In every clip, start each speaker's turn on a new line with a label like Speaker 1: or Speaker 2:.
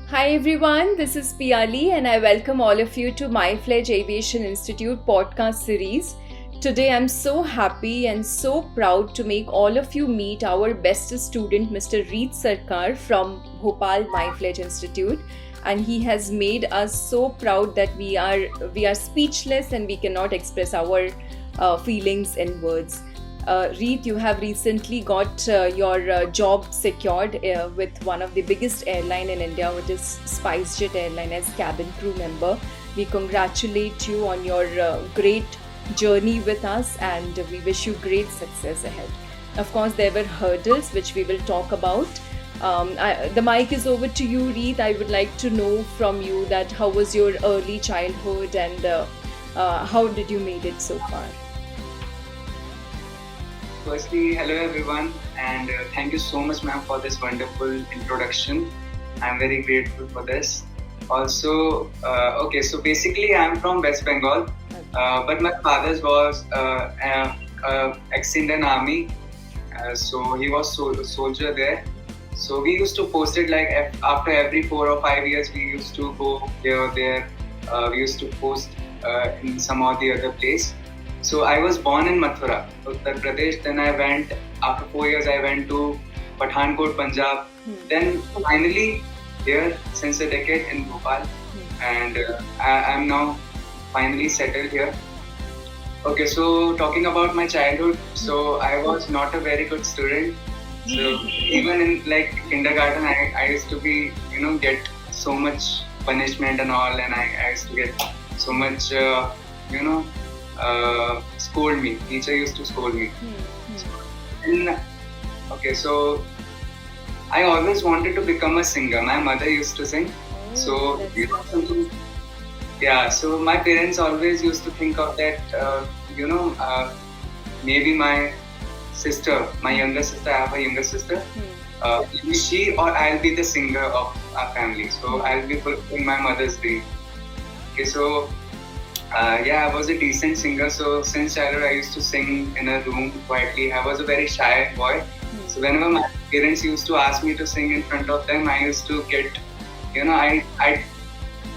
Speaker 1: Hi everyone, this is Piali and I welcome all of you to My Fledge Aviation Institute podcast series. Today I'm so happy and so proud to make all of you meet our best student Mr. Reet Sarkar from Bhopal My Fledge Institute, and he has made us so proud that we are speechless and we cannot express our feelings in words. Reet, you have recently got your job secured with one of the biggest airline in India, which is SpiceJet Airline, as cabin crew member. We congratulate you on your great journey with us, and we wish you great success ahead. Of course, there were hurdles which we will talk about. The mic is over to you, Reet. I would like to know from you that how was your early childhood and how did you made it so far?
Speaker 2: Firstly, hello everyone, and thank you so much, ma'am, for this wonderful introduction. I'm very grateful for this. Also, so basically, I'm from West Bengal, but my father was ex-Indian Army, so he was a soldier there. So we used to post it like after every 4 or 5 years, we used to go here or there. We used to post in some or the other place. So I was born in Mathura, Uttar Pradesh. Then after 4 years, I went to Pathankot, Punjab. Then finally here since a decade in Bhopal. And I'm now finally settled here. Okay, so talking about my childhood, so I was not a very good student. So even in like kindergarten, I used to be, get so much punishment and all, and I used to get so much, scold me. Teacher used to scold me. So I always wanted to become a singer. My mother used to sing. So something. Yeah. So my parents always used to think of that. Maybe my sister, my younger sister. I have a younger sister. Maybe she or I'll be the singer of our family. So I'll be fulfilling my mother's dream. Okay. So. I was a decent singer. So since childhood, I used to sing in a room quietly. I was a very shy boy. So whenever my parents used to ask me to sing in front of them, I used to get, I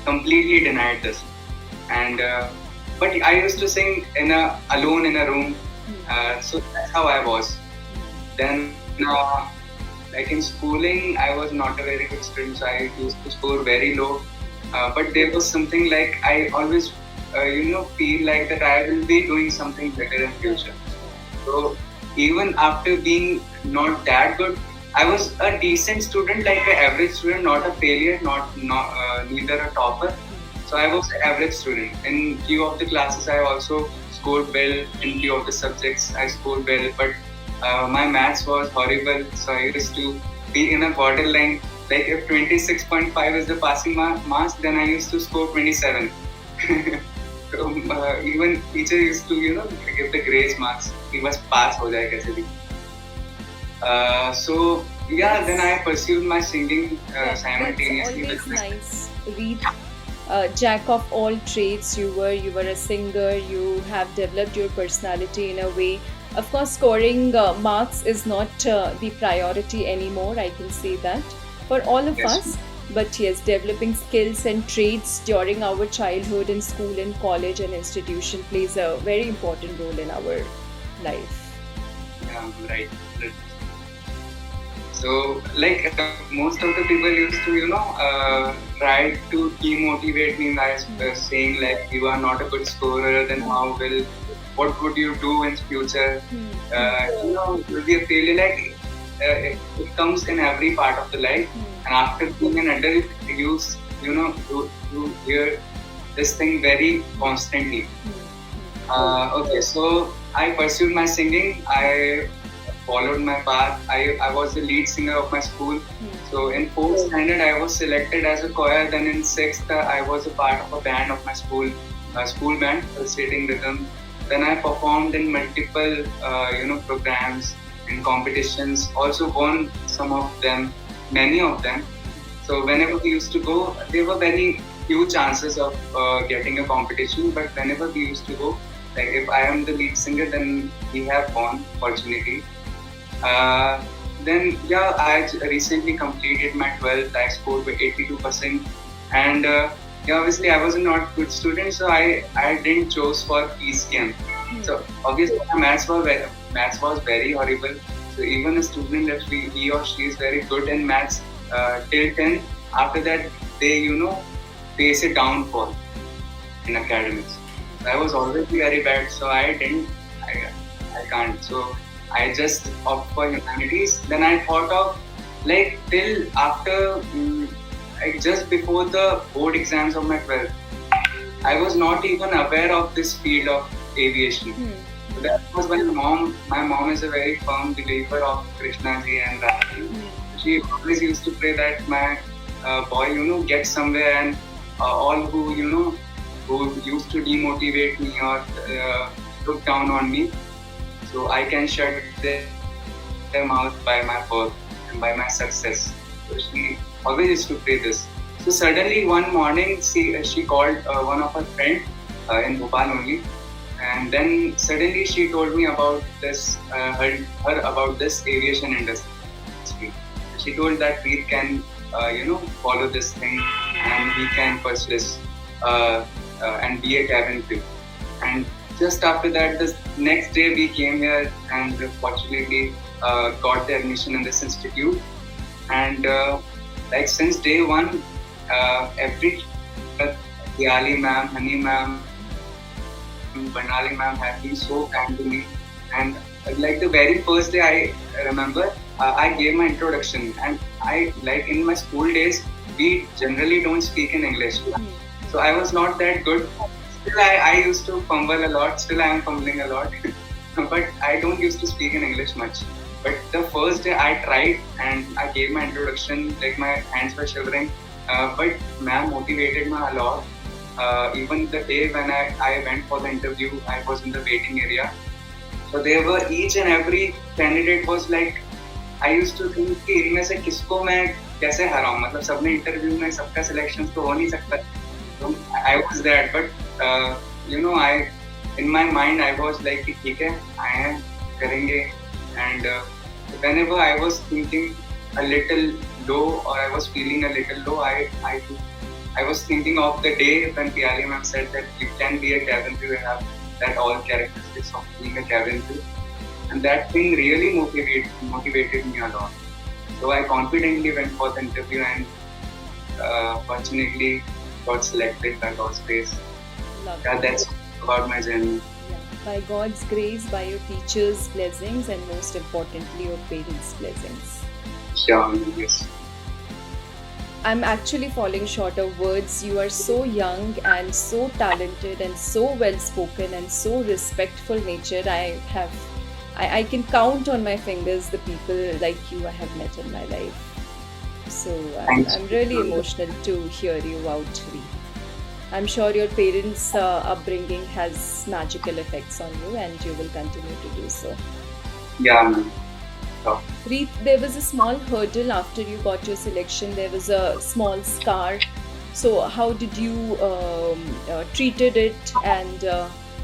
Speaker 2: completely denied this. And but I used to sing alone in a room. So that's how I was. Then, like in schooling, I was not a very good student. So I used to score very low. But there was something like I always feel like that I will be doing something better in future. So even after being not that good, I was a decent student, like an average student, not a failure, neither a topper. So I was an average student. In few of the classes, I also scored well. In few of the subjects, I scored well, but my maths was horrible. So I used to be in a borderline. Like if 26.5 is the passing marks, then I used to score 27. So, even teacher used to give the grace marks. He must pass ho jaye kaise bhi. Then I pursued my singing simultaneously.
Speaker 1: That's always nice. Read jack of all trades. You were a singer. You have developed your personality in a way. Of course, scoring marks is not the priority anymore. I can say that for all of us. But yes, developing skills and trades during our childhood in school and college and institution plays a very important role in our life.
Speaker 2: Yeah, right. So, like most of the people used to, try to demotivate me by saying like, you are not a good scorer, then what would you do in future? You'll be a failure. Like, it comes in every part of the life. And after being an adult, you hear this thing very constantly. So I pursued my singing. I followed my path. I was the lead singer of my school. So in 4th standard, I was selected as a choir. Then in 6th, I was a part of a band of my school band, pulsating rhythm. Then I performed in multiple, programs and competitions. Also won some of them. Many of them. So whenever we used to go, there were very few chances of getting a competition. But whenever we used to go, like if I am the lead singer, then we have won, fortunately. then yeah, recently completed my 12th. I scored with 82%, and yeah, obviously I was a not good student, so I didn't choose for PCM. So obviously my maths was very horrible. So even a student, if he or she is very good in maths till 10, after that they face a downfall in academics. I was already very bad, so I can't. So I just opt for humanities. Then I thought of like till after like just before the board exams of my 12th, I was not even aware of this field of aviation. So that was when my mom is a very firm believer of Krishna ji and Radha. She always used to pray that my boy, get somewhere, and all who used to demotivate me or look down on me, so I can shut their mouth by my work and by my success. So she always used to pray this. So suddenly one morning she called one of her friends in Bhopal only, and then suddenly she told me about this her about this aviation industry. She told that we can follow this thing and we can pursue this and be a cabin crew. And just after that, the next day we came here and fortunately got the admission in this institute. And like since day one, every Diyali ma'am, Honey ma'am, Banali ma'am have been so kind to me. And like the very first day, I remember I gave my introduction, and I like in my school days we generally don't speak in English, so I was not that good. Still, I used to fumble a lot. Still, I am fumbling a lot, but I don't used to speak in English much. But the first day I tried and I gave my introduction, like my hands were shivering. But ma'am motivated me a lot. Even the day when I went for the interview, I was in the waiting area. So there were each and every candidate was like, I used to think कि इनमें से किसको मैं कैसे हराऊं, मतलब सबने interview में सबका सिलेक्शन तो हो नहीं सकता. So I was that, but I in my mind I was like कि ठीक है, I am करेंगे. And whenever I was thinking a little low or I was feeling a little low, I was thinking of the day when Piyali ma'am said that you can be a cabin crew, you have that all characteristics of being a cabin crew, and that thing really motivated me a lot. So I confidently went for the interview and fortunately got selected by God's grace. Yeah, that's about my journey.
Speaker 1: Yeah. By God's grace, by your teachers' blessings, and most importantly, your parents' blessings.
Speaker 2: Sure, yes.
Speaker 1: I'm actually falling short of words. You are so young and so talented and so well spoken and so respectful natured. I can count on my fingers the people like you I have met in my life. So I'm really emotional to hear you out, Reet. I'm sure your parents' upbringing has magical effects on you, and you will continue to do so.
Speaker 2: Yeah, ma'am. Sure.
Speaker 1: Reet, there was a small hurdle after you got your selection. There was a small scar. So how did you treated it, and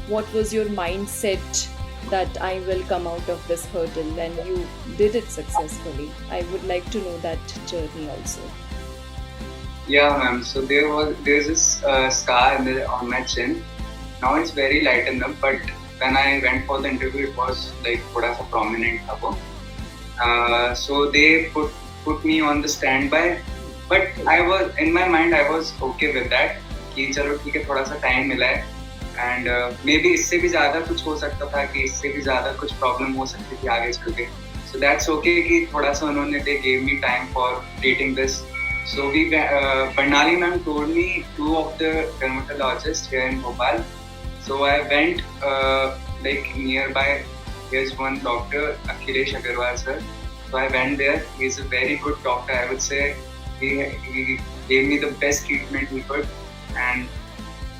Speaker 1: what was your mindset that I will come out of this hurdle, and you did it successfully? I would like to know that journey also.
Speaker 2: Yeah, ma'am. So there's this scar on my chin. Now it's very lightened up, but when I went for the interview, it was like थोड़ा सा prominent था वो. So they put me on the standby, but I was in my mind I was okay with that कि चलो ठीक है, थोड़ा सा time मिला है, and maybe इससे भी ज़्यादा कुछ हो सकता था, कि इससे भी ज़्यादा कुछ problem हो सकती थी आगे चल के. So that's okay कि थोड़ा सा उन्होंने they gave me time for treating this. So Barnali ma'am told me two of the dermatologists here in Bhopal. So I went like nearby. There's one doctor, Akhilesh Agarwal sir. So I went there. He's a very good doctor. I would say he gave me the best treatment he could. And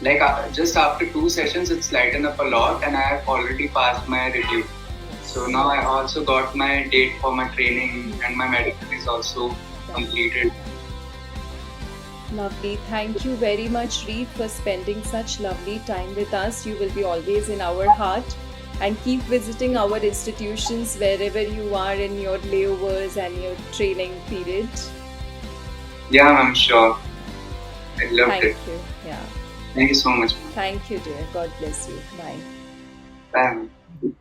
Speaker 2: like just after 2 sessions, it's lightened up a lot, and I have already passed my review. So now I also got my date for my training, and my medical is also completed.
Speaker 1: Lovely. Thank you very much, Reet, for spending such lovely time with us. You will be always in our heart. and keep visiting our institutions wherever you are in your layovers and your training period.
Speaker 2: Yeah, I'm sure. I loved
Speaker 1: Thank
Speaker 2: it.
Speaker 1: you. Yeah.
Speaker 2: Thank you so much, ma'am.
Speaker 1: Thank you, dear. God bless you. Bye.
Speaker 2: Bye.